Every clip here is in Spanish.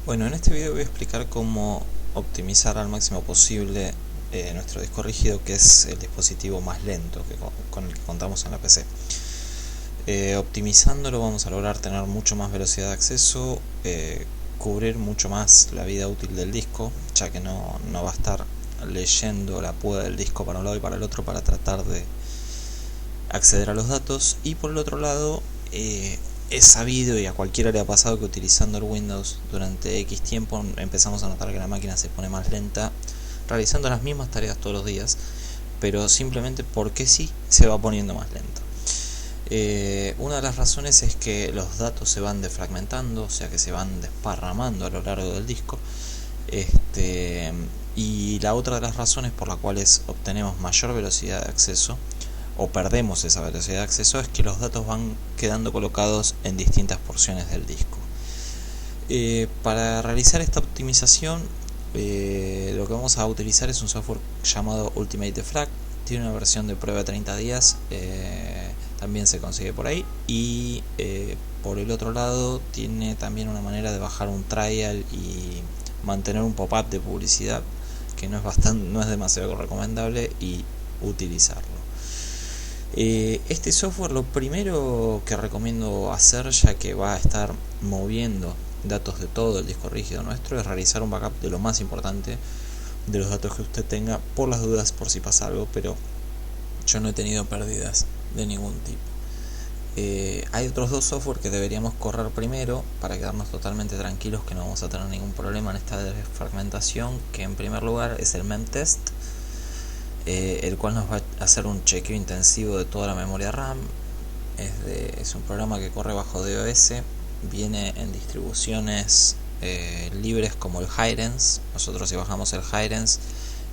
Bueno, en este video voy a explicar cómo optimizar al máximo posible nuestro disco rígido, que es el dispositivo más lento con el que contamos en la PC. Optimizándolo vamos a lograr tener mucho más velocidad de acceso, cubrir mucho más la vida útil del disco, ya que no va a estar leyendo la púa del disco para un lado y para el otro para tratar de acceder a los datos. Y por el otro lado, es sabido y a cualquiera le ha pasado que utilizando el Windows durante X tiempo empezamos a notar que la máquina se pone más lenta, realizando las mismas tareas todos los días, pero simplemente porque sí se va poniendo más lento. Una de las razones es que los datos se van defragmentando, o sea que se van desparramando a lo largo del disco. Y la otra de las razones por las cuales obtenemos mayor velocidad de acceso o perdemos esa velocidad de acceso es que los datos van quedando colocados en distintas porciones del disco. Para realizar esta optimización, lo que vamos a utilizar es un software llamado Ultimate Defrag. Tiene una versión de prueba de 30 días, también se consigue por ahí. Y por el otro lado tiene también una manera de bajar un trial y mantener un pop-up de publicidad que no es demasiado recomendable, y utilizarlo. Este software, lo primero que recomiendo hacer, ya que va a estar moviendo datos de todo el disco rígido nuestro, es realizar un backup de lo más importante de los datos que usted tenga, por las dudas, por si pasa algo, pero yo no he tenido pérdidas de ningún tipo. Hay otros dos software que deberíamos correr primero para quedarnos totalmente tranquilos que no vamos a tener ningún problema en esta desfragmentación, que en primer lugar es el Memtest, el cual nos va a hacer un chequeo intensivo de toda la memoria RAM. Es un programa que corre bajo DOS, viene en distribuciones libres como el Hirens. Nosotros, si bajamos el Hirens,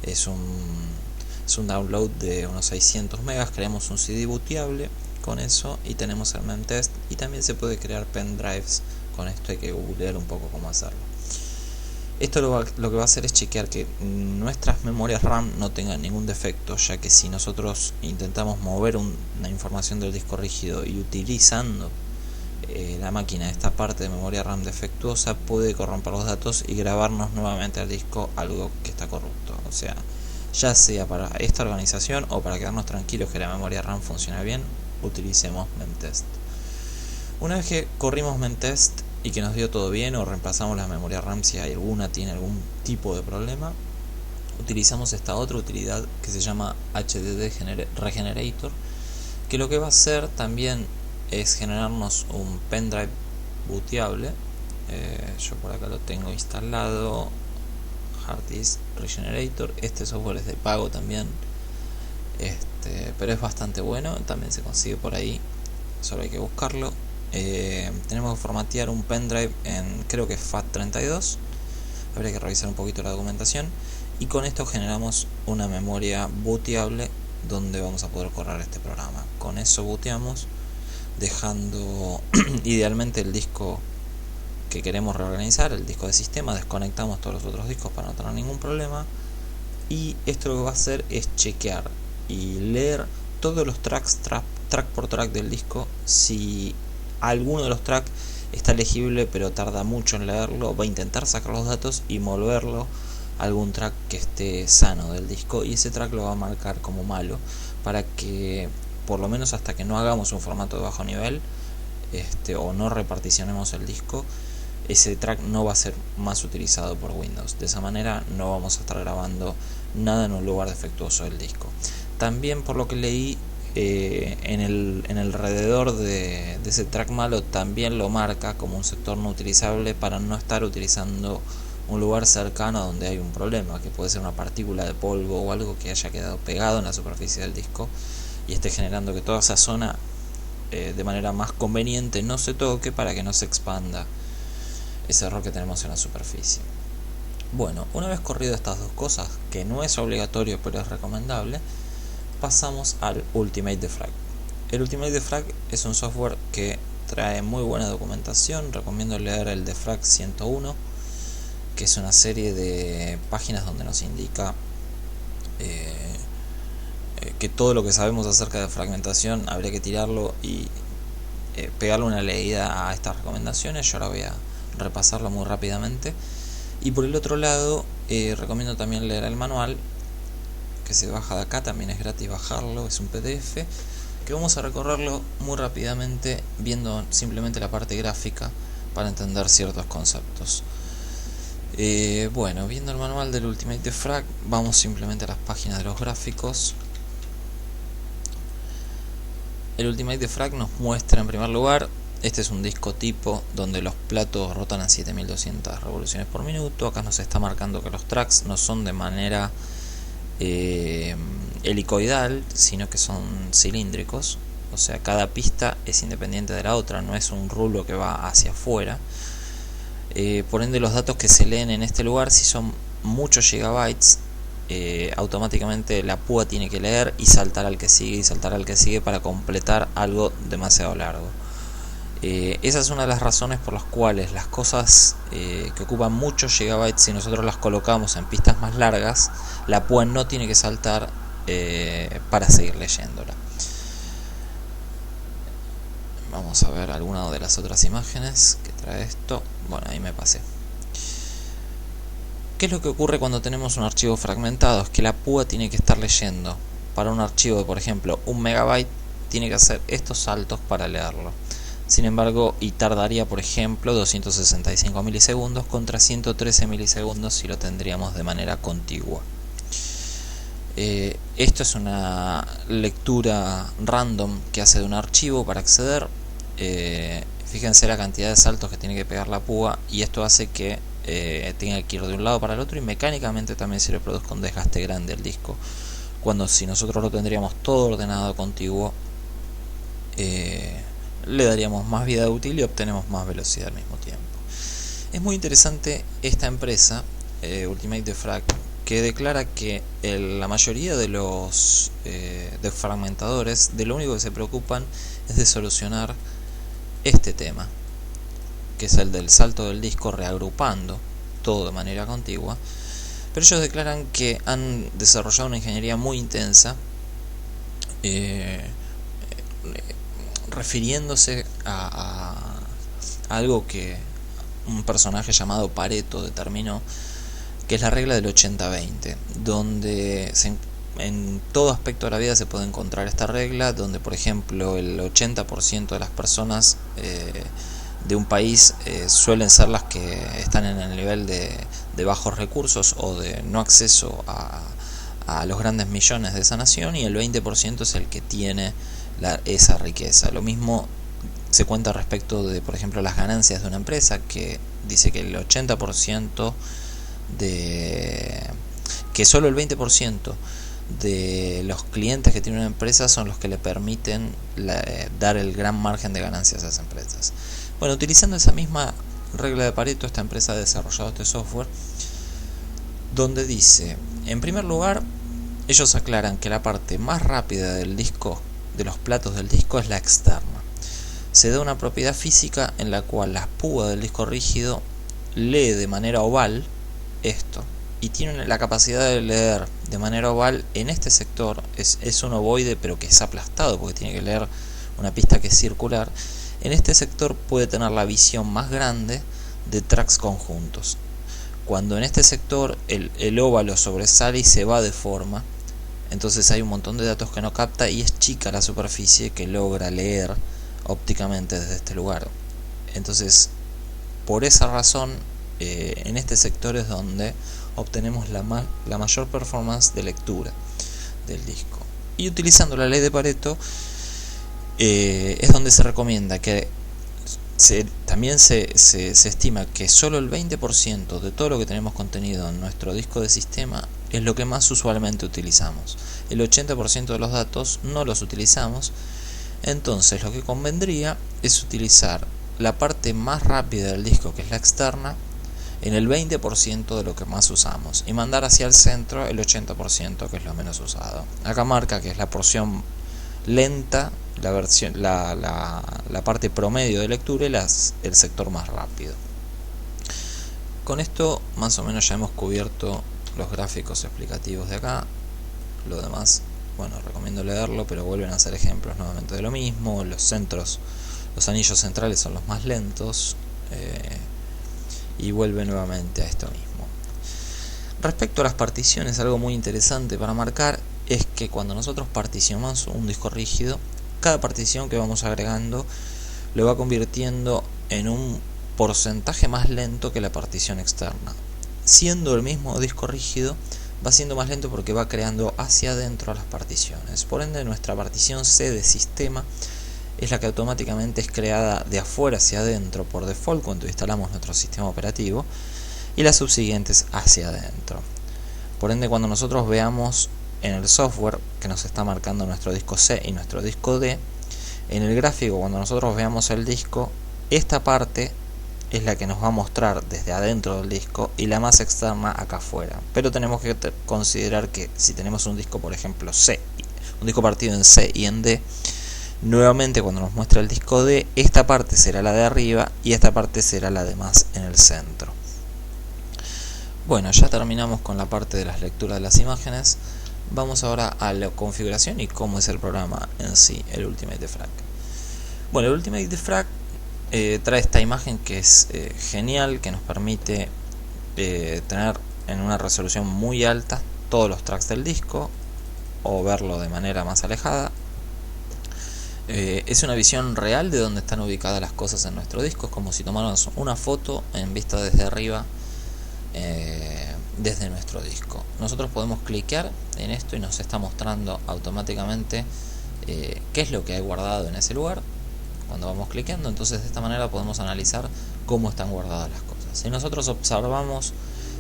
es un download de unos 600 megas, creamos un CD booteable con eso y tenemos el Memtest, y también se puede crear pendrives con esto. Hay que googlear un poco cómo hacerlo. Esto lo que va a hacer es chequear que nuestras memorias RAM no tengan ningún defecto, ya que si nosotros intentamos mover una información del disco rígido y utilizando la máquina esta parte de memoria RAM defectuosa, puede corromper los datos y grabarnos nuevamente al disco algo que está corrupto. O sea, ya sea para esta organización o para quedarnos tranquilos que la memoria RAM funciona bien, utilicemos Memtest. Una vez que corrimos Memtest y que nos dio todo bien, o reemplazamos la memoria RAM si hay alguna tiene algún tipo de problema, utilizamos esta otra utilidad que se llama HDD Regenerator, que lo que va a hacer también es generarnos un pendrive booteable. Yo por acá lo tengo instalado, Hard Disk Regenerator. Este software es de pago también, pero es bastante bueno, también se consigue por ahí, solo hay que buscarlo. Tenemos que formatear un pendrive en, creo que es FAT32, habría que revisar un poquito la documentación, y con esto generamos una memoria booteable donde vamos a poder correr este programa. Con eso booteamos, dejando idealmente el disco que queremos reorganizar, el disco de sistema, desconectamos todos los otros discos para no tener ningún problema, y esto lo que va a hacer es chequear y leer todos los tracks, track por track del disco. Si alguno de los tracks está legible pero tarda mucho en leerlo, va a intentar sacar los datos y moverlo a algún track que esté sano del disco, y ese track lo va a marcar como malo, para que por lo menos hasta que no hagamos un formato de bajo nivel, o no reparticionemos el disco, ese track no va a ser más utilizado por Windows. De esa manera no vamos a estar grabando nada en un lugar defectuoso del disco. También, por lo que leí, en el alrededor de ese track malo también lo marca como un sector no utilizable, para no estar utilizando un lugar cercano a donde hay un problema, que puede ser una partícula de polvo o algo que haya quedado pegado en la superficie del disco y esté generando que toda esa zona de manera más conveniente no se toque, para que no se expanda ese error que tenemos en la superficie. Bueno, una vez corrido estas dos cosas, que no es obligatorio pero es recomendable, pasamos al Ultimate Defrag. El Ultimate Defrag es un software que trae muy buena documentación. Recomiendo leer el Defrag 101, que es una serie de páginas donde nos indica que todo lo que sabemos acerca de fragmentación habría que tirarlo y pegarle una leída a estas recomendaciones. Yo ahora voy a repasarlo muy rápidamente. Y por el otro lado, recomiendo también leer el manual, que se baja de acá, también es gratis bajarlo, es un PDF, que vamos a recorrerlo muy rápidamente viendo simplemente la parte gráfica para entender ciertos conceptos. Bueno, viendo el manual del Ultimate Frag, vamos simplemente a las páginas de los gráficos. El Ultimate Frag nos muestra en primer lugar, este es un disco tipo donde los platos rotan a 7200 revoluciones por minuto. Acá nos está marcando que los tracks no son de manera helicoidal, sino que son cilíndricos, o sea, cada pista es independiente de la otra, no es un rulo que va hacia afuera. Por ende, los datos que se leen en este lugar, si son muchos gigabytes, automáticamente la púa tiene que leer y saltar al que sigue y saltar al que sigue para completar algo demasiado largo. Esa es una de las razones por las cuales las cosas que ocupan muchos gigabytes, si nosotros las colocamos en pistas más largas, la púa no tiene que saltar para seguir leyéndola. Vamos a ver alguna de las otras imágenes que trae esto. Bueno, ahí me pasé. ¿Qué es lo que ocurre cuando tenemos un archivo fragmentado? Es que la púa tiene que estar leyendo. Para un archivo de, por ejemplo, 1 megabyte, tiene que hacer estos saltos para leerlo. Sin embargo, y tardaría, por ejemplo, 265 milisegundos contra 113 milisegundos si lo tendríamos de manera contigua. Esto es una lectura random que hace de un archivo para acceder. Fíjense la cantidad de saltos que tiene que pegar la púa, y esto hace que tenga que ir de un lado para el otro, y mecánicamente también se le produzca un desgaste grande al disco, cuando si nosotros lo tendríamos todo ordenado contiguo, le daríamos más vida útil y obtenemos más velocidad al mismo tiempo. Es muy interesante esta empresa, Ultimate Frag, que declara que la mayoría de los desfragmentadores de lo único que se preocupan es de solucionar este tema, que es el del salto del disco reagrupando todo de manera contigua. Pero ellos declaran que han desarrollado una ingeniería muy intensa, refiriéndose a algo que un personaje llamado Pareto determinó, que es la regla del 80-20, donde en todo aspecto de la vida se puede encontrar esta regla, donde por ejemplo el 80% de las personas de un país suelen ser las que están en el nivel de bajos recursos o de no acceso a los grandes millones de esa nación, y el 20% es el que tiene esa riqueza. Lo mismo se cuenta respecto de, por ejemplo, las ganancias de una empresa, que dice que el 80% que solo el 20% de los clientes que tiene una empresa son los que le permiten dar el gran margen de ganancias a esas empresas. Bueno, utilizando esa misma regla de Pareto, esta empresa ha desarrollado este software donde dice, en primer lugar, ellos aclaran que la parte más rápida del disco, de los platos del disco, es la externa. Se da una propiedad física en la cual la púa del disco rígido lee de manera oval esto, y tiene la capacidad de leer de manera oval en este sector. Es un ovoide, pero que es aplastado porque tiene que leer una pista que es circular. En este sector puede tener la visión más grande de tracks conjuntos. Cuando en este sector el óvalo sobresale y se va de forma, entonces hay un montón de datos que no capta y es chica la superficie que logra leer ópticamente desde este lugar. Entonces, por esa razón, en este sector es donde obtenemos la mayor performance de lectura del disco. Y utilizando la ley de Pareto, es donde se recomienda que también se estima que solo el 20% de todo lo que tenemos contenido en nuestro disco de sistema es lo que más usualmente utilizamos. El 80% de los datos no los utilizamos. Entonces lo que convendría es utilizar la parte más rápida del disco, que es la externa, en el 20% de lo que más usamos, y mandar hacia el centro el 80%, que es lo menos usado. Acá marca que es la porción lenta, la parte promedio de lectura, y el sector más rápido. Con esto más o menos ya hemos cubierto los gráficos explicativos de acá. Lo demás, bueno, recomiendo leerlo, pero vuelven a hacer ejemplos nuevamente de lo mismo. Los anillos centrales son los más lentos. y vuelve nuevamente a esto mismo. Respecto a las particiones, algo muy interesante para marcar es que cuando nosotros particionamos un disco rígido, cada partición que vamos agregando lo va convirtiendo en un porcentaje más lento que la partición externa. Siendo el mismo disco rígido, va siendo más lento porque va creando hacia adentro las particiones. Por ende, nuestra partición C de sistema es la que automáticamente es creada de afuera hacia adentro por default cuando instalamos nuestro sistema operativo, y las subsiguientes hacia adentro. Por ende, cuando nosotros veamos en el software que nos está marcando nuestro disco C y nuestro disco D, en el gráfico, cuando nosotros veamos el disco, esta parte es la que nos va a mostrar desde adentro del disco y la más externa acá afuera. Pero tenemos que considerar que si tenemos un disco, por ejemplo C, un disco partido en C y en D, nuevamente cuando nos muestra el disco D, esta parte será la de arriba y esta parte será la de más en el centro. Bueno, ya terminamos con la parte de las lecturas de las imágenes. Vamos ahora a la configuración y cómo es el programa en sí, el Ultimate Frag. Bueno, el Ultimate Frag trae esta imagen que es genial, que nos permite tener en una resolución muy alta todos los tracks del disco o verlo de manera más alejada. Es una visión real de dónde están ubicadas las cosas en nuestro disco. Es como si tomáramos una foto en vista desde arriba desde nuestro disco. Nosotros podemos cliquear en esto y nos está mostrando automáticamente qué es lo que hay guardado en ese lugar cuando vamos cliqueando. Entonces de esta manera podemos analizar cómo están guardadas las cosas. Si nosotros observamos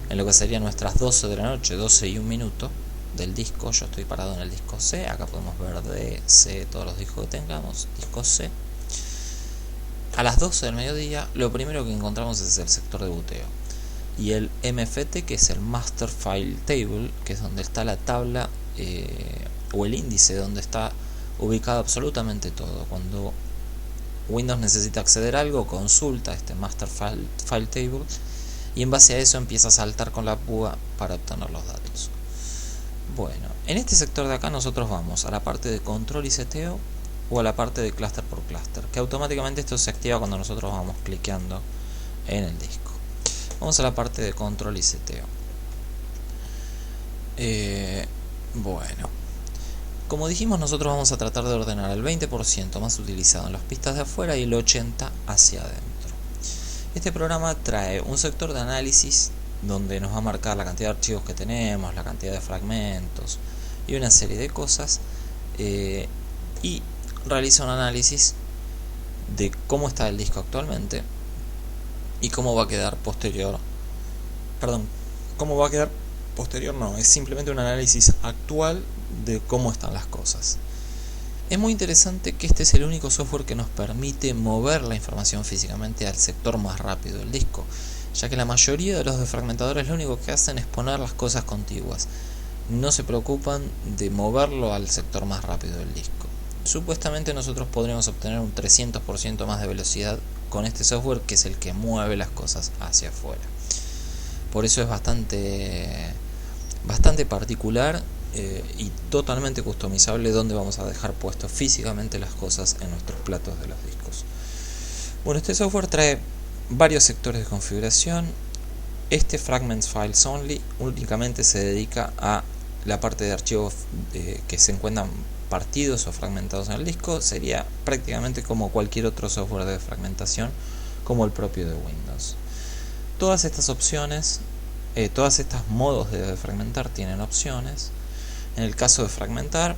en lo que serían nuestras 12 de la noche, 12 y 1 minuto del disco, yo estoy parado en el disco C, acá podemos ver D, C, todos los discos que tengamos, disco C. A las 12 del mediodía lo primero que encontramos es el sector de buteo y el MFT, que es el Master File Table, que es donde está la tabla o el índice donde está ubicado absolutamente todo. Cuando Windows necesita acceder a algo, consulta este Master File Table y en base a eso empieza a saltar con la púa para obtener los datos. Bueno, en este sector de acá nosotros vamos a la parte de control y seteo o a la parte de cluster por cluster, que automáticamente esto se activa cuando nosotros vamos cliqueando en el disco. Vamos a la parte de control y seteo. Bueno, como dijimos, nosotros vamos a tratar de ordenar el 20% más utilizado en las pistas de afuera y el 80% hacia adentro. Este programa trae un sector de análisis donde nos va a marcar la cantidad de archivos que tenemos, la cantidad de fragmentos y una serie de cosas, y realiza un análisis de cómo está el disco actualmente y cómo va a quedar posterior. No, es simplemente un análisis actual de cómo están las cosas. Es muy interesante que este es el único software que nos permite mover la información físicamente al sector más rápido del disco, ya que la mayoría de los defragmentadores lo único que hacen es poner las cosas contiguas. No se preocupan de moverlo al sector más rápido del disco. Supuestamente nosotros podríamos obtener un 300% más de velocidad con este software, que es el que mueve las cosas hacia afuera. Por eso es bastante particular y totalmente customizable donde vamos a dejar puestos físicamente las cosas en nuestros platos de los discos. Bueno, este software trae varios sectores de configuración. Este Fragments Files Only únicamente se dedica a la parte de archivos que se encuentran partidos o fragmentados en el disco. Sería prácticamente como cualquier otro software de fragmentación, como el propio de Windows. Todas estas opciones, todos estos modos de fragmentar tienen opciones. En el caso de fragmentar,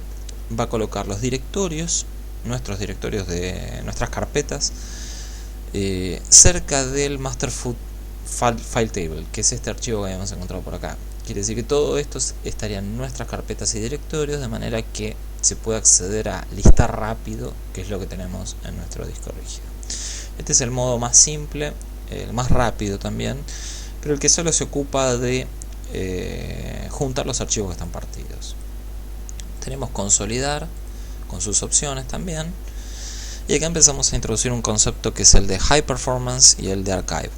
va a colocar los directorios, nuestros directorios de nuestras carpetas, cerca del Master File Table, que es este archivo que habíamos encontrado por acá. Quiere decir que todo esto estaría en nuestras carpetas y directorios, de manera que se puede acceder a listar rápido, que es lo que tenemos en nuestro disco rígido. Este es el modo más simple, el más rápido también, pero el que solo se ocupa de juntar los archivos que están partidos. Tenemos consolidar con sus opciones también, y acá empezamos a introducir un concepto que es el de High Performance y el de Archive.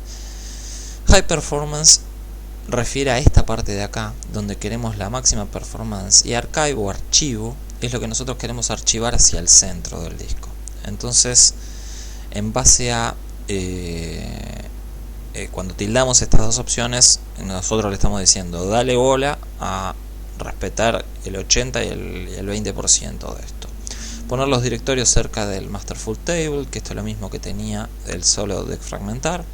High Performance refiere a esta parte de acá, donde queremos la máxima performance, y Archive o archivo es lo que nosotros queremos archivar hacia el centro del disco. Entonces, en base a cuando tildamos estas dos opciones, nosotros le estamos diciendo dale bola a respetar el 80 y el 20% de esto. Poner los directorios cerca del master full table, que esto es lo mismo que tenía el solo de fragmentar.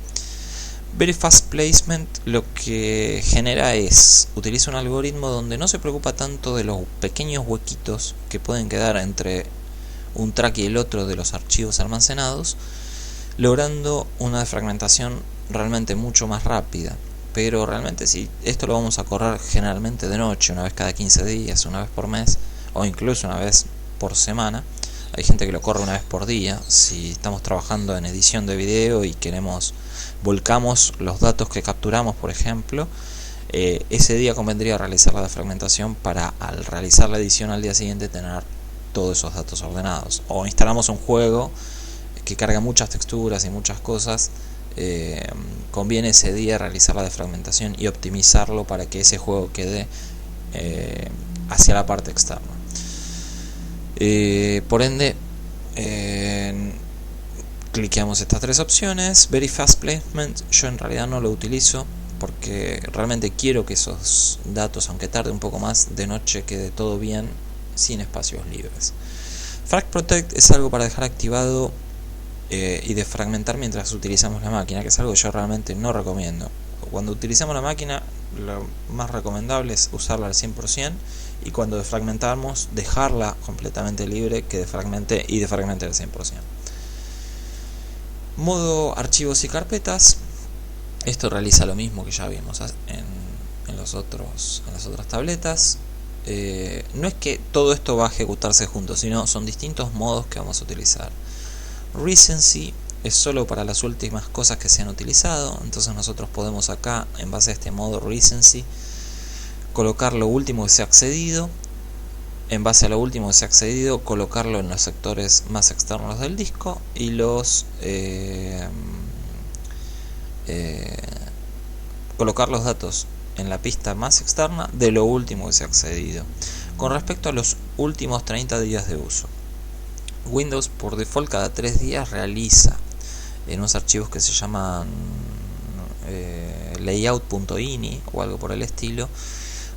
Very fast placement lo que genera es, utiliza un algoritmo donde no se preocupa tanto de los pequeños huequitos que pueden quedar entre un track y el otro de los archivos almacenados, logrando una fragmentación realmente mucho más rápida. Pero realmente si esto lo vamos a correr generalmente de noche, una vez cada 15 días, una vez por mes, o incluso una vez por semana. Hay gente que lo corre una vez por día. Si estamos trabajando en edición de video y volcamos los datos que capturamos, por ejemplo, ese día convendría realizar la defragmentación para, al realizar la edición al día siguiente, tener todos esos datos ordenados. O instalamos un juego que carga muchas texturas y muchas cosas, conviene ese día realizar la defragmentación y optimizarlo para que ese juego quede hacia la parte externa. Por ende, cliqueamos estas tres opciones. Very fast placement, yo en realidad no lo utilizo porque realmente quiero que esos datos, aunque tarde un poco más, de noche quede todo bien sin espacios libres. Frag Protect es algo para dejar activado y defragmentar mientras utilizamos la máquina, que es algo que yo realmente no recomiendo. Cuando utilizamos la máquina, lo más recomendable es usarla al 100%, y cuando defragmentamos, dejarla completamente libre, que defragmente y defragmente al 100%. Modo archivos y carpetas, esto realiza lo mismo que ya vimos en las otras tabletas. No es que todo esto va a ejecutarse juntos, sino son distintos modos que vamos a utilizar. Recency es solo para las últimas cosas que se han utilizado, entonces nosotros podemos acá, en base a este modo Recency, colocar lo último que se ha accedido. En base a lo último que se ha accedido, colocarlo en los sectores más externos del disco y colocar los datos en la pista más externa de lo último que se ha accedido. Con respecto a los últimos 30 días de uso, Windows por default cada 3 días realiza en unos archivos que se llaman layout.ini o algo por el estilo,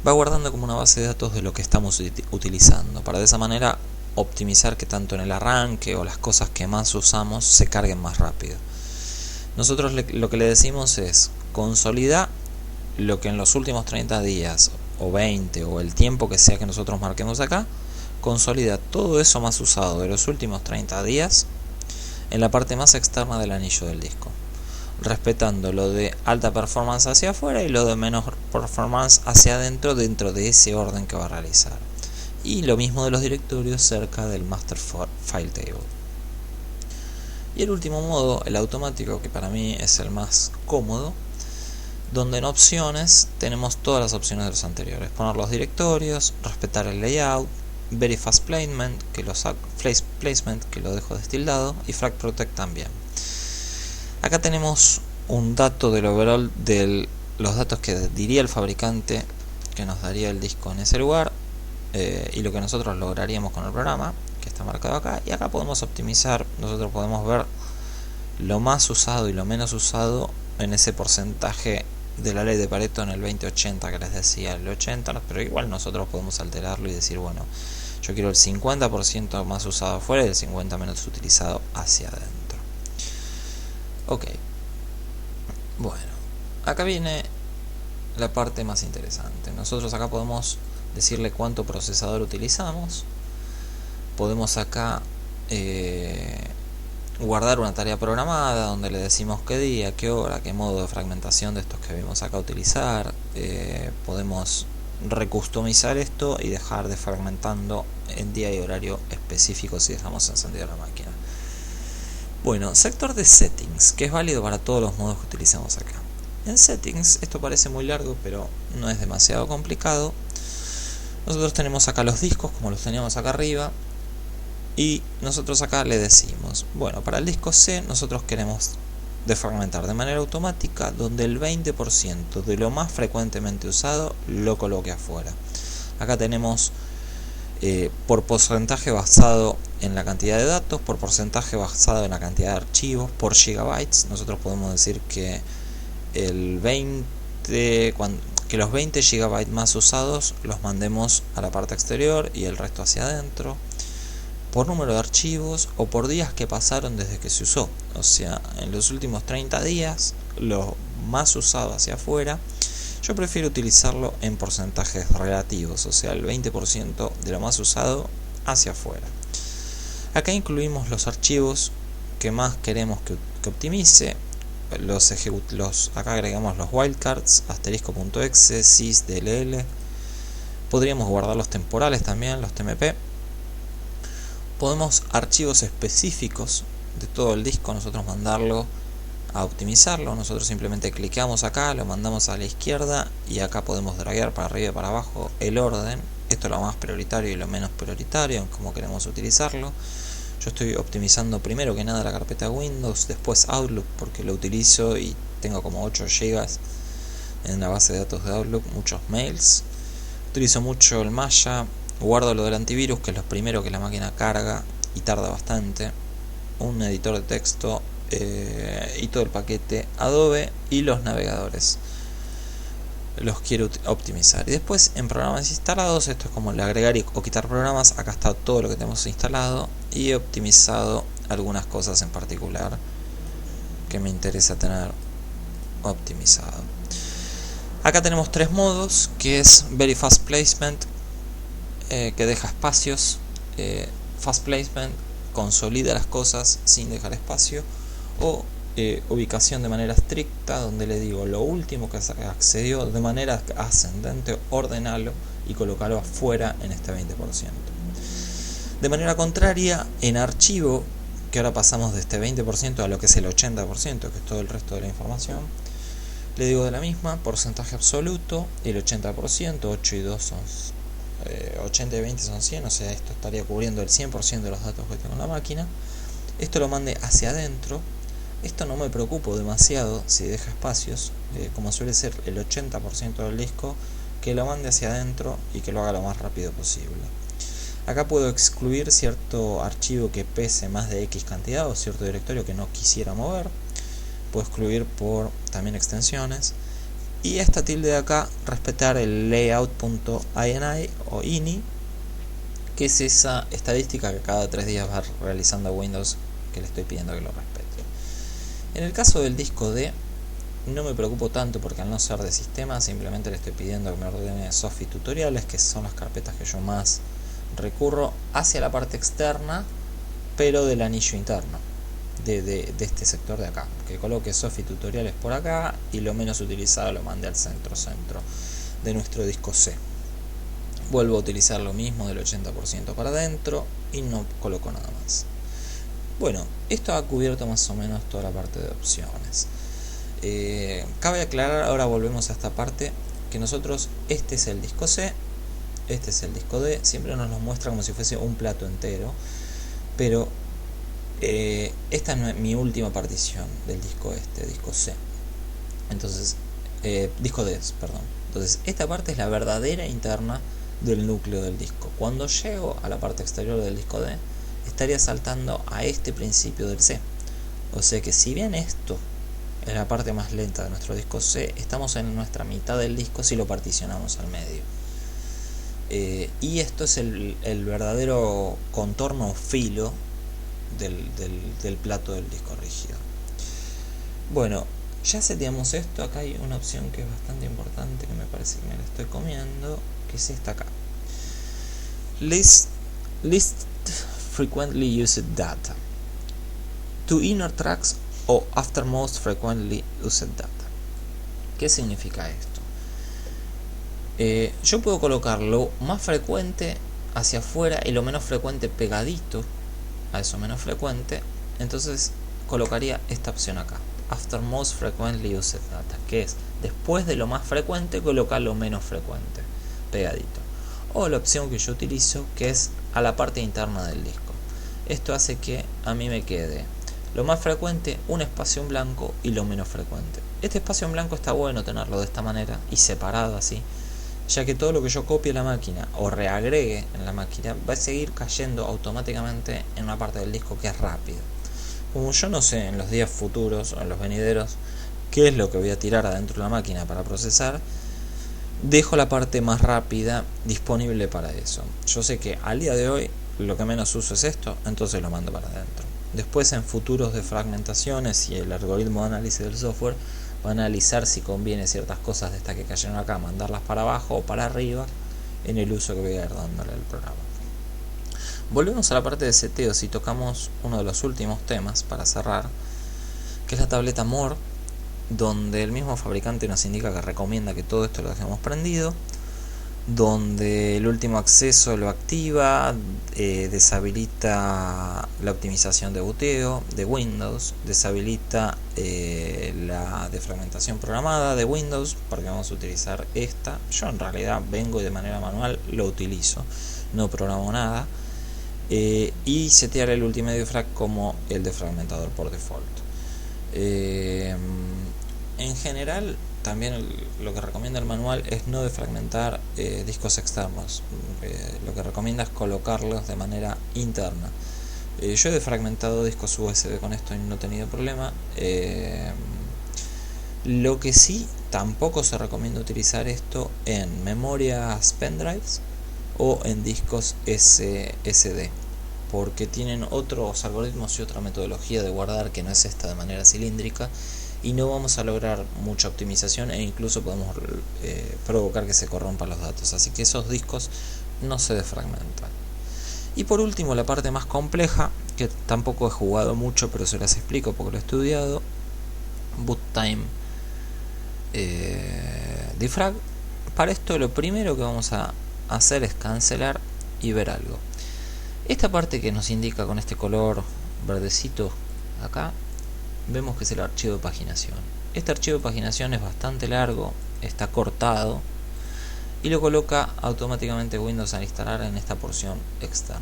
va guardando como una base de datos de lo que estamos utilizando, para de esa manera optimizar que tanto en el arranque o las cosas que más usamos se carguen más rápido. Nosotros lo que le decimos es consolidar lo que en los últimos 30 días o 20 o el tiempo que sea que nosotros marquemos acá, consolida todo eso más usado de los últimos 30 días en la parte más externa del anillo del disco, respetando lo de alta performance hacia afuera y lo de menos performance hacia adentro, dentro de ese orden que va a realizar. Y lo mismo de los directorios cerca del master file table. Y el último modo, el automático, que para mí es el más cómodo, donde en opciones tenemos todas las opciones de los anteriores: poner los directorios, respetar el layout, Very Fast Placement, que lo dejo destildado, y Frag Protect también. Acá tenemos un dato del overall de los datos que diría el fabricante que nos daría el disco en ese lugar, y lo que nosotros lograríamos con el programa, que está marcado acá. Y acá podemos optimizar, nosotros podemos ver lo más usado y lo menos usado en ese porcentaje de la ley de Pareto, en el 20-80 que les decía, el 80, pero igual nosotros podemos alterarlo y decir, bueno, yo quiero el 50% más usado afuera y el 50% menos utilizado hacia adentro. Ok, bueno, acá viene la parte más interesante. Nosotros acá podemos decirle cuánto procesador utilizamos, podemos acá guardar una tarea programada donde le decimos qué día, qué hora, qué modo de fragmentación de estos que vimos acá utilizar. Podemos recustomizar esto y dejar de fragmentando en día y horario específico si dejamos encendida la máquina. Bueno, sector de settings, que es válido para todos los modos que utilizamos acá. En settings, esto parece muy largo, pero no es demasiado complicado. Nosotros tenemos acá los discos, como los teníamos acá arriba, y nosotros acá le decimos, bueno, para el disco C nosotros queremos defragmentar de manera automática, donde el 20% de lo más frecuentemente usado lo coloque afuera. Acá tenemos por porcentaje basado en la cantidad de datos, por porcentaje basado en la cantidad de archivos, por gigabytes. Nosotros podemos decir que que los 20 GB más usados los mandemos a la parte exterior y el resto hacia adentro, por número de archivos o por días que pasaron desde que se usó. O sea, en los últimos 30 días, lo más usado hacia afuera, yo prefiero utilizarlo en porcentajes relativos, o sea, el 20% de lo más usado hacia afuera. Acá incluimos los archivos que más queremos que optimice. Acá agregamos los wildcards, asterisco.exe, sys, dll. Podríamos guardar los temporales también, los tmp. Podemos archivos específicos de todo el disco, nosotros mandarlo a optimizarlo. Nosotros simplemente clicamos acá, lo mandamos a la izquierda y acá podemos draguear para arriba y para abajo el orden. Esto es lo más prioritario y lo menos prioritario en cómo queremos utilizarlo. Yo estoy optimizando primero que nada la carpeta Windows, después Outlook, porque lo utilizo y tengo como 8 GB en la base de datos de Outlook, muchos mails. Utilizo mucho el Maya, guardo lo del antivirus, que es lo primero que la máquina carga y tarda bastante, un editor de texto y todo el paquete Adobe y los navegadores. Los quiero optimizar. Y después en programas instalados, esto es como el agregar o quitar programas. Acá está todo lo que tenemos instalado y he optimizado algunas cosas en particular que me interesa tener optimizado. Acá tenemos 3 modos, que es Very Fast Placement, que deja espacios. Fast Placement consolida las cosas sin dejar espacio, o ubicación de manera estricta, donde le digo lo último que accedió de manera ascendente, ordenalo y colocalo afuera en este 20%. De manera contraria, en archivo, que ahora pasamos de este 20% a lo que es el 80%, que es todo el resto de la información, le digo de la misma, porcentaje absoluto, el 80%, 8 y 2 son 80 y 20 son 100, o sea, esto estaría cubriendo el 100% de los datos que tengo en la máquina. Esto lo mande hacia adentro. Esto no me preocupo demasiado si deja espacios, como suele ser el 80% del disco, que lo mande hacia adentro y que lo haga lo más rápido posible. Acá puedo excluir cierto archivo que pese más de X cantidad o cierto directorio que no quisiera mover. Puedo excluir por también extensiones. Y esta tilde de acá, respetar el layout.ini o ini, que es esa estadística que cada 3 días va realizando a Windows, que le estoy pidiendo que lo respete. En el caso del disco D, no me preocupo tanto porque al no ser de sistema, simplemente le estoy pidiendo que me ordene soft y tutoriales, que son las carpetas que yo más recurro, hacia la parte externa, pero del anillo interno, de este sector de acá. Que coloque soft y tutoriales por acá y lo menos utilizado lo mande al centro de nuestro disco C. Vuelvo a utilizar lo mismo del 80% para adentro y no coloco nada más. Bueno, esto ha cubierto más o menos toda la parte de opciones. Cabe aclarar, ahora volvemos a esta parte, que nosotros, este es el disco C, este es el disco D, siempre nos lo muestra como si fuese un plato entero, pero esta no es mi última partición del disco disco C. Entonces, disco D, perdón. Entonces, esta parte es la verdadera interna del núcleo del disco. Cuando llego a la parte exterior del disco D, estaría saltando a este principio del C. O sea que si bien esto es la parte más lenta de nuestro disco C, estamos en nuestra mitad del disco si lo particionamos al medio. Y esto es el verdadero contorno o filo del plato del disco rígido. Bueno, ya seteamos esto. Acá hay una opción que es bastante importante, que me parece que me la estoy comiendo, que es esta acá. List frequently used data to inner tracks o after most frequently used data. ¿Qué significa esto? Yo puedo colocar lo más frecuente hacia afuera y lo menos frecuente pegadito a eso menos frecuente. Entonces colocaría esta opción acá, after most frequently used data, que es después de lo más frecuente colocar lo menos frecuente pegadito. O la opción que yo utilizo, que es a la parte interna del disco. Esto hace que a mí me quede lo más frecuente, un espacio en blanco, y lo menos frecuente. Este espacio en blanco está bueno tenerlo de esta manera y separado así, ya que todo lo que yo copie en la máquina o reagregue en la máquina va a seguir cayendo automáticamente en una parte del disco que es rápido. Como yo no sé en los días futuros o en los venideros qué es lo que voy a tirar adentro de la máquina para procesar, dejo la parte más rápida disponible para eso. Yo sé que al día de hoy lo que menos uso es esto, entonces lo mando para adentro. Después, en futuros de fragmentaciones y el algoritmo de análisis del software va a analizar si conviene ciertas cosas de estas que cayeron acá, mandarlas para abajo o para arriba en el uso que voy a ir dándole al programa. Volvemos a la parte de seteos y tocamos uno de los últimos temas para cerrar, que es la tableta More, donde el mismo fabricante nos indica que recomienda que todo esto lo dejemos prendido, donde el último acceso lo activa, deshabilita la optimización de boteo de Windows, deshabilita la defragmentación programada de Windows, porque vamos a utilizar esta. Yo en realidad vengo y de manera manual lo utilizo, no programo nada, y setear el Ultimate Defrag como el defragmentador por default. En general, también lo que recomienda el manual es no defragmentar discos externos. Lo que recomienda es colocarlos de manera interna. Yo he defragmentado discos USB con esto y no he tenido problema. Lo que sí, tampoco se recomienda utilizar esto en memorias pendrives o en discos SSD, porque tienen otros algoritmos y otra metodología de guardar que no es esta de manera cilíndrica, y no vamos a lograr mucha optimización e incluso podemos provocar que se corrompan los datos. Así que esos discos no se defragmentan. Y por último, la parte más compleja, que tampoco he jugado mucho, pero se las explico porque lo he estudiado: boot time defrag. Para esto lo primero que vamos a hacer es cancelar y ver algo. Esta parte que nos indica con este color verdecito acá, vemos que es el archivo de paginación. Este archivo de paginación es bastante largo, está cortado y lo coloca automáticamente Windows al instalar en esta porción externa.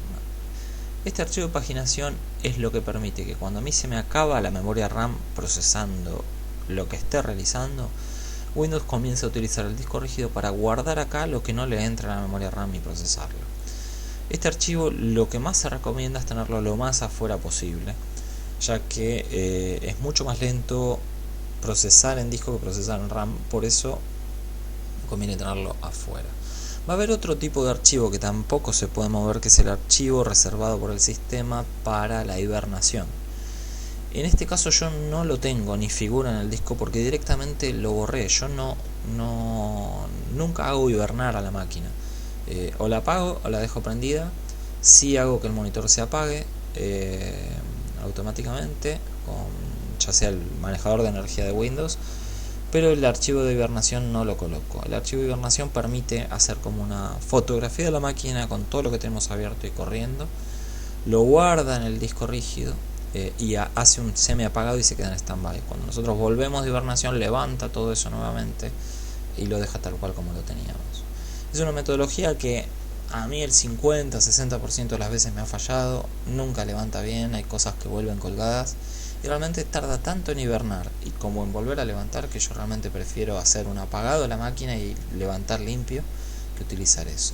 Este archivo de paginación es lo que permite que cuando a mí se me acaba la memoria RAM procesando lo que esté realizando, Windows comienza a utilizar el disco rígido para guardar acá lo que no le entra a la memoria RAM y procesarlo. Este archivo lo que más se recomienda es tenerlo lo más afuera posible, ya que es mucho más lento procesar en disco que procesar en RAM, por eso conviene tenerlo afuera. Va a haber otro tipo de archivo que tampoco se puede mover, que es el archivo reservado por el sistema para la hibernación. En este caso yo no lo tengo ni figura en el disco porque directamente lo borré. Yo nunca hago hibernar a la máquina. O la apago o la dejo prendida. Sí hago que el monitor se apague automáticamente, ya sea el manejador de energía de Windows, pero el archivo de hibernación no lo coloco. El archivo de hibernación permite hacer como una fotografía de la máquina con todo lo que tenemos abierto y corriendo, lo guarda en el disco rígido y hace un semi apagado y se queda en stand-by. Cuando nosotros volvemos de hibernación, levanta todo eso nuevamente y lo deja tal cual como lo teníamos. Es una metodología que a mí el 50-60% de las veces me ha fallado, nunca levanta bien, hay cosas que vuelven colgadas y realmente tarda tanto en hibernar y como en volver a levantar, que yo realmente prefiero hacer un apagado de la máquina y levantar limpio que utilizar eso.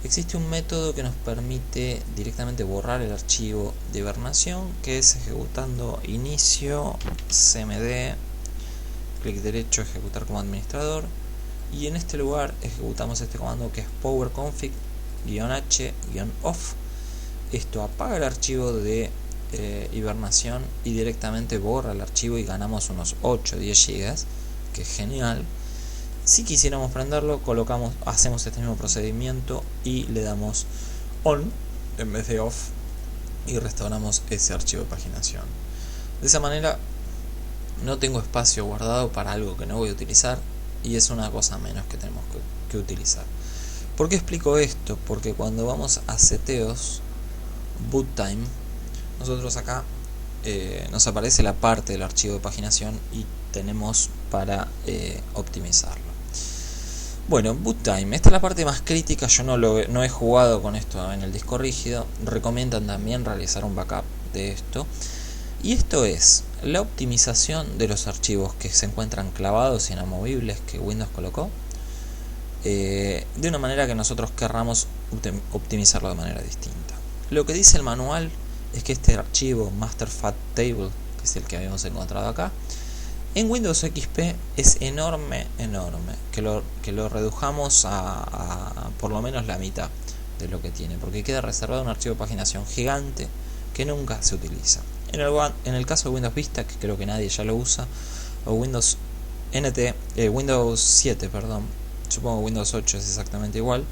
Existe un método que nos permite directamente borrar el archivo de hibernación, que es ejecutando inicio cmd, clic derecho, ejecutar como administrador, y en este lugar ejecutamos este comando que es powerconfig-h-off. Esto apaga el archivo de hibernación y directamente borra el archivo y ganamos unos 8-10 GB, que es genial. Si quisiéramos prenderlo, hacemos este mismo procedimiento y le damos on en vez de off y restauramos ese archivo de paginación. De esa manera no tengo espacio guardado para algo que no voy a utilizar y es una cosa menos que tenemos que utilizar. ¿Por qué explico esto? Porque cuando vamos a seteos, boot time, nosotros acá nos aparece la parte del archivo de paginación y tenemos para optimizarlo. Bueno, boot time, esta es la parte más crítica. Yo no he jugado con esto en el disco rígido. Recomiendan también realizar un backup de esto. Y esto es la optimización de los archivos que se encuentran clavados e inamovibles que Windows colocó, de una manera que nosotros querramos optimizarlo de manera distinta. Lo que dice el manual es que este archivo master fat table, que es el que habíamos encontrado acá, En Windows XP es enorme, que lo redujamos a por lo menos la mitad de lo que tiene, porque queda reservado un archivo de paginación gigante que nunca se utiliza. En el caso de Windows Vista, que creo que nadie ya lo usa, o Windows Windows 7, perdón, supongo que Windows 8 es exactamente igual,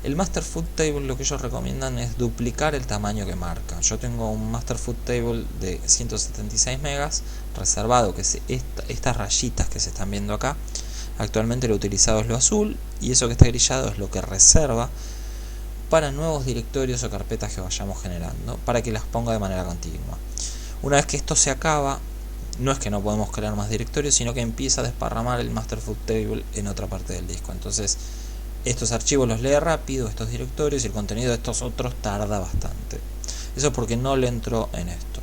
el Master Food Table lo que ellos recomiendan es duplicar el tamaño que marca. Yo tengo un Master Food Table de 176 megas reservado, que es estas rayitas que se están viendo acá. Actualmente lo utilizado es lo azul, y eso que está grillado es lo que reserva para nuevos directorios o carpetas que vayamos generando, para que las ponga de manera continua. Una vez que esto se acaba, no es que no podemos crear más directorios, sino que empieza a desparramar el Master Food Table en otra parte del disco. Entonces estos archivos los lee rápido, estos directorios, y el contenido de estos otros tarda bastante. Eso es porque no le entró en esto.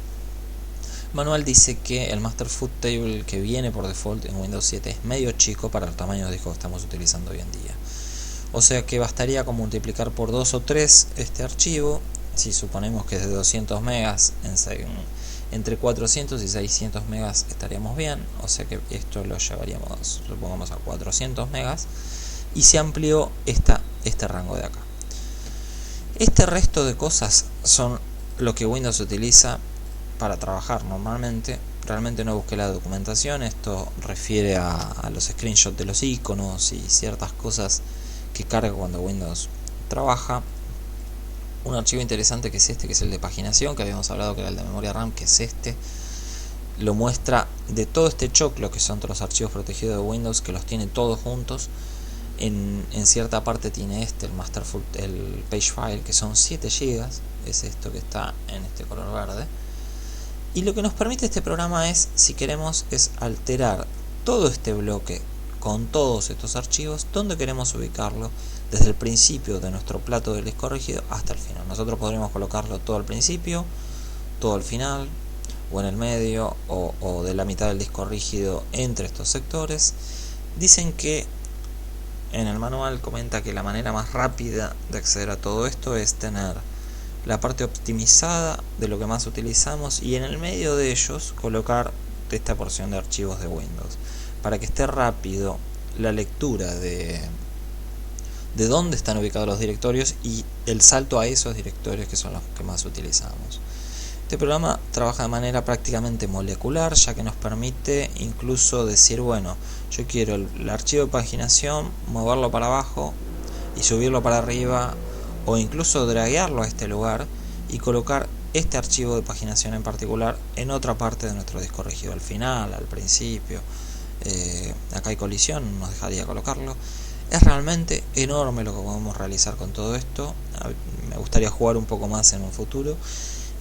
Manual dice que el Master Food Table que viene por default en Windows 7 es medio chico para el tamaño de disco que estamos utilizando hoy en día. O sea que bastaría con multiplicar por 2 o 3 este archivo. Si suponemos que es de 200 megas, entre 400 y 600 megas estaríamos bien. O sea que esto lo llevaríamos, supongamos, a 400 megas. Y se amplió este rango de acá. Este resto de cosas son lo que Windows utiliza para trabajar normalmente. Realmente no busqué la documentación. Esto refiere a los screenshots de los iconos y ciertas cosas que carga cuando Windows trabaja. Un archivo interesante que es este, que es el de paginación, que habíamos hablado que era el de memoria RAM, que es este. Lo muestra de todo este choclo que son todos los archivos protegidos de Windows, que los tiene todos juntos. En cierta parte tiene el page file, que son 7 GB, es esto que está en este color verde. Y lo que nos permite este programa es, si queremos, es alterar todo este bloque con todos estos archivos, donde queremos ubicarlo, desde el principio de nuestro plato del disco rígido hasta el final. Nosotros podríamos colocarlo todo al principio, todo al final, o en el medio, o de la mitad del disco rígido entre estos sectores. Dicen que en el manual comenta que la manera más rápida de acceder a todo esto es tener la parte optimizada de lo que más utilizamos, y en el medio de ellos colocar esta porción de archivos de Windows, para que esté rápido la lectura de dónde están ubicados los directorios y el salto a esos directorios que son los que más utilizamos. Este programa trabaja de manera prácticamente molecular, ya que nos permite incluso decir, bueno, yo quiero el archivo de paginación, moverlo para abajo y subirlo para arriba, o incluso draguearlo a este lugar y colocar este archivo de paginación en particular en otra parte de nuestro disco rígido, al final, al principio. Acá hay colisión, nos dejaría colocarlo. Es realmente enorme lo que podemos realizar con todo esto. Me gustaría jugar un poco más en un futuro.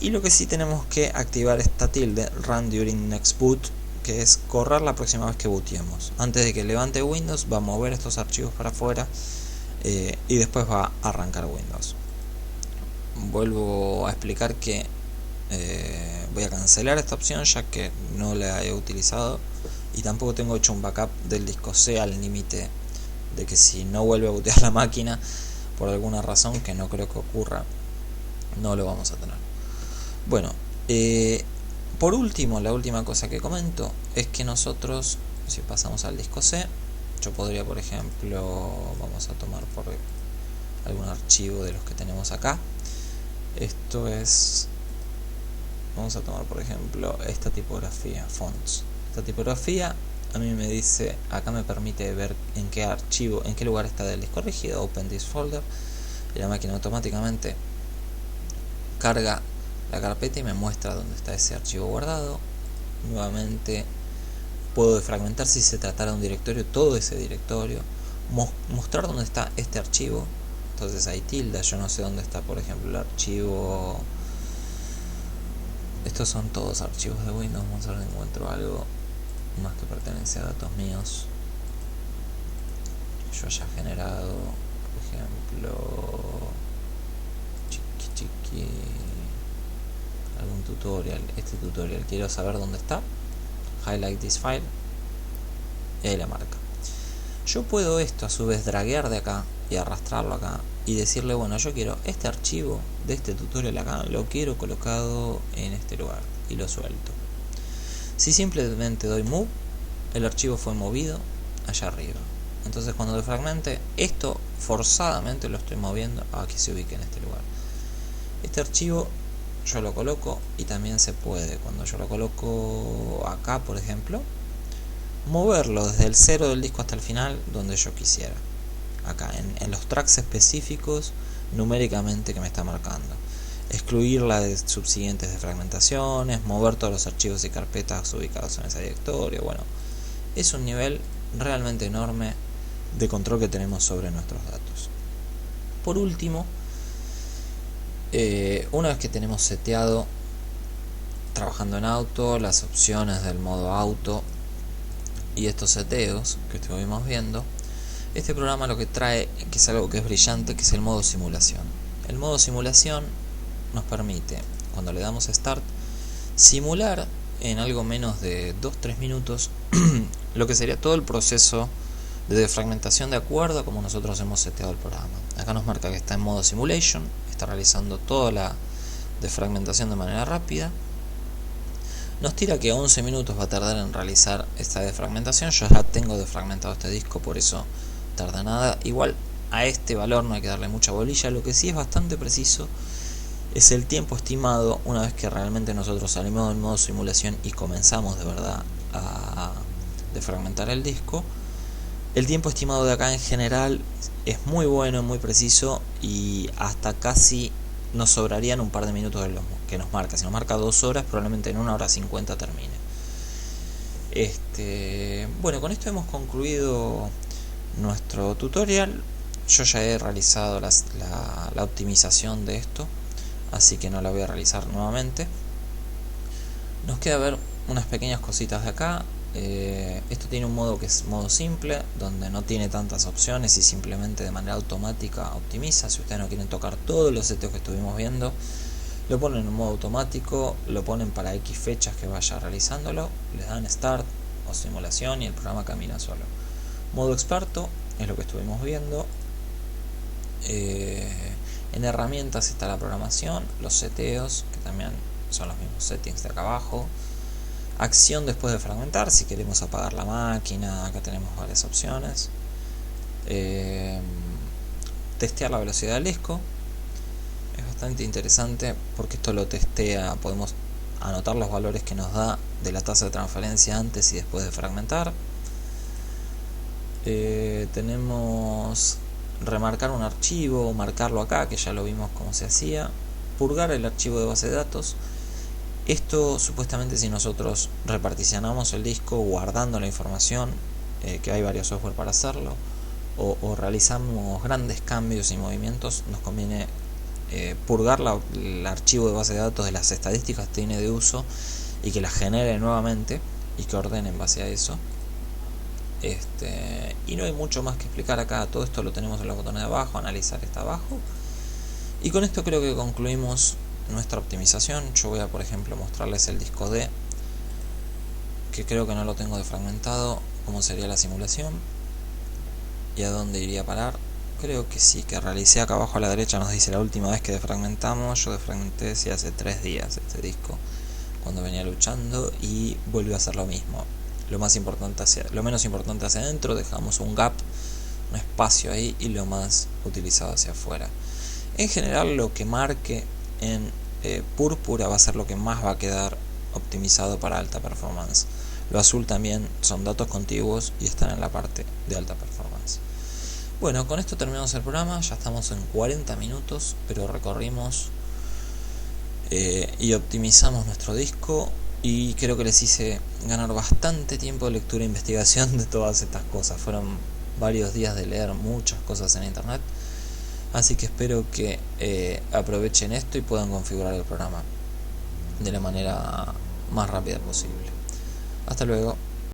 Y lo que sí tenemos que activar esta tilde, Run During Next Boot, que es correr la próxima vez que booteemos. Antes de que levante Windows, va a mover estos archivos para afuera y después va a arrancar Windows. Vuelvo a explicar que voy a cancelar esta opción, ya que no la he utilizado, y tampoco tengo hecho un backup del disco C al límite de que si no vuelve a bootear la máquina por alguna razón, que no creo que ocurra, no lo vamos a tener. Bueno, por último, la última cosa que comento es que nosotros, si pasamos al disco C, yo podría, por ejemplo, vamos a tomar por algún archivo de los que tenemos acá. Esto es, vamos a tomar por ejemplo esta tipografía, fonts. Esta tipografía a mí me dice, acá me permite ver en qué archivo, en qué lugar está del disco rígido, open this folder, y la máquina automáticamente carga la carpeta y me muestra dónde está ese archivo guardado. Nuevamente puedo defragmentar, si se tratara de un directorio, todo ese directorio, mostrar dónde está este archivo. Entonces hay tilde, yo no sé dónde está, por ejemplo, el archivo. Estos son todos archivos de Windows. Vamos a ver si encuentro algo más que pertenece a datos míos que yo haya generado. Por ejemplo, algún tutorial. Este tutorial, quiero saber dónde está. Highlight this file y ahí la marca. Yo puedo esto a su vez draguear de acá y arrastrarlo acá y decirle, bueno, yo quiero este archivo de este tutorial acá, lo quiero colocado en este lugar, y lo suelto. Si simplemente doy move, el archivo fue movido allá arriba. Entonces cuando defragmente, esto forzadamente lo estoy moviendo a que se ubique en este lugar. Este archivo yo lo coloco y también se puede, cuando yo lo coloco acá por ejemplo, moverlo desde el 0 del disco hasta el final donde yo quisiera. Acá en los tracks específicos numéricamente que me está marcando. Excluir las subsiguientes defragmentaciones, mover todos los archivos y carpetas ubicados en ese directorio. Bueno, es un nivel realmente enorme de control que tenemos sobre nuestros datos. Por último, una vez que tenemos seteado, trabajando en auto, las opciones del modo auto y estos seteos que estuvimos viendo, este programa lo que trae, que es algo que es brillante, que es el modo simulación. El modo simulación nos permite, cuando le damos Start, simular en algo menos de 2-3 minutos lo que sería todo el proceso de defragmentación de acuerdo a como nosotros hemos seteado el programa. Acá nos marca que está en modo Simulation, está realizando toda la defragmentación de manera rápida. Nos tira que 11 minutos va a tardar en realizar esta defragmentación. Yo ya tengo defragmentado este disco, por eso tarda nada. Igual a este valor no hay que darle mucha bolilla. Lo que sí es bastante preciso es el tiempo estimado una vez que realmente nosotros salimos del modo simulación y comenzamos de verdad a defragmentar el disco. El tiempo estimado de acá en general es muy bueno, muy preciso, y hasta casi nos sobrarían un par de minutos de los que nos marca. Si nos marca 2 horas, probablemente en 1 hora 50 termine. Bueno, con esto hemos concluido nuestro tutorial. Yo ya he realizado la optimización de esto, así que no la voy a realizar nuevamente. Nos queda ver unas pequeñas cositas de acá. Esto tiene un modo que es modo simple, donde no tiene tantas opciones y simplemente de manera automática optimiza. Si ustedes no quieren tocar todos los seteos que estuvimos viendo, lo ponen en modo automático, lo ponen para X fechas que vaya realizándolo, les dan Start o simulación y el programa camina solo. Modo experto es lo que estuvimos viendo. En herramientas está la programación, los seteos, que también son los mismos settings de acá abajo. Acción después de fragmentar, si queremos apagar la máquina, acá tenemos varias opciones. Testear la velocidad del disco, es bastante interesante porque esto lo testea, podemos anotar los valores que nos da de la tasa de transferencia antes y después de fragmentar. Tenemos remarcar un archivo, marcarlo acá, que ya lo vimos cómo se hacía. Purgar el archivo de base de datos. Esto supuestamente si nosotros reparticionamos el disco guardando la información, que hay varios software para hacerlo, o realizamos grandes cambios y movimientos, nos conviene purgar el archivo de base de datos de las estadísticas que tiene de uso y que las genere nuevamente y que ordene en base a eso. Y no hay mucho más que explicar acá. Todo esto lo tenemos en los botones de abajo, analizar está abajo. Y con esto creo que concluimos nuestra optimización. Yo voy a, por ejemplo, mostrarles el disco D, que creo que no lo tengo defragmentado, cómo sería la simulación y a dónde iría a parar. Creo que sí, que realicé acá abajo a la derecha, nos dice la última vez que defragmentamos. Yo defragmenté hace 3 días este disco, cuando venía luchando, y volvió a hacer lo mismo. Lo menos importante hacia adentro, dejamos un gap, un espacio ahí, y lo más utilizado hacia afuera. En general lo que marque en púrpura va a ser lo que más va a quedar optimizado para alta performance. Lo azul también son datos contiguos y están en la parte de alta performance. Bueno, con esto terminamos el programa. Ya estamos en 40 minutos, pero recorrimos y optimizamos nuestro disco, y creo que les hice ganar bastante tiempo de lectura e investigación de todas estas cosas. Fueron varios días de leer muchas cosas en internet, así que espero que aprovechen esto y puedan configurar el programa de la manera más rápida posible. Hasta luego.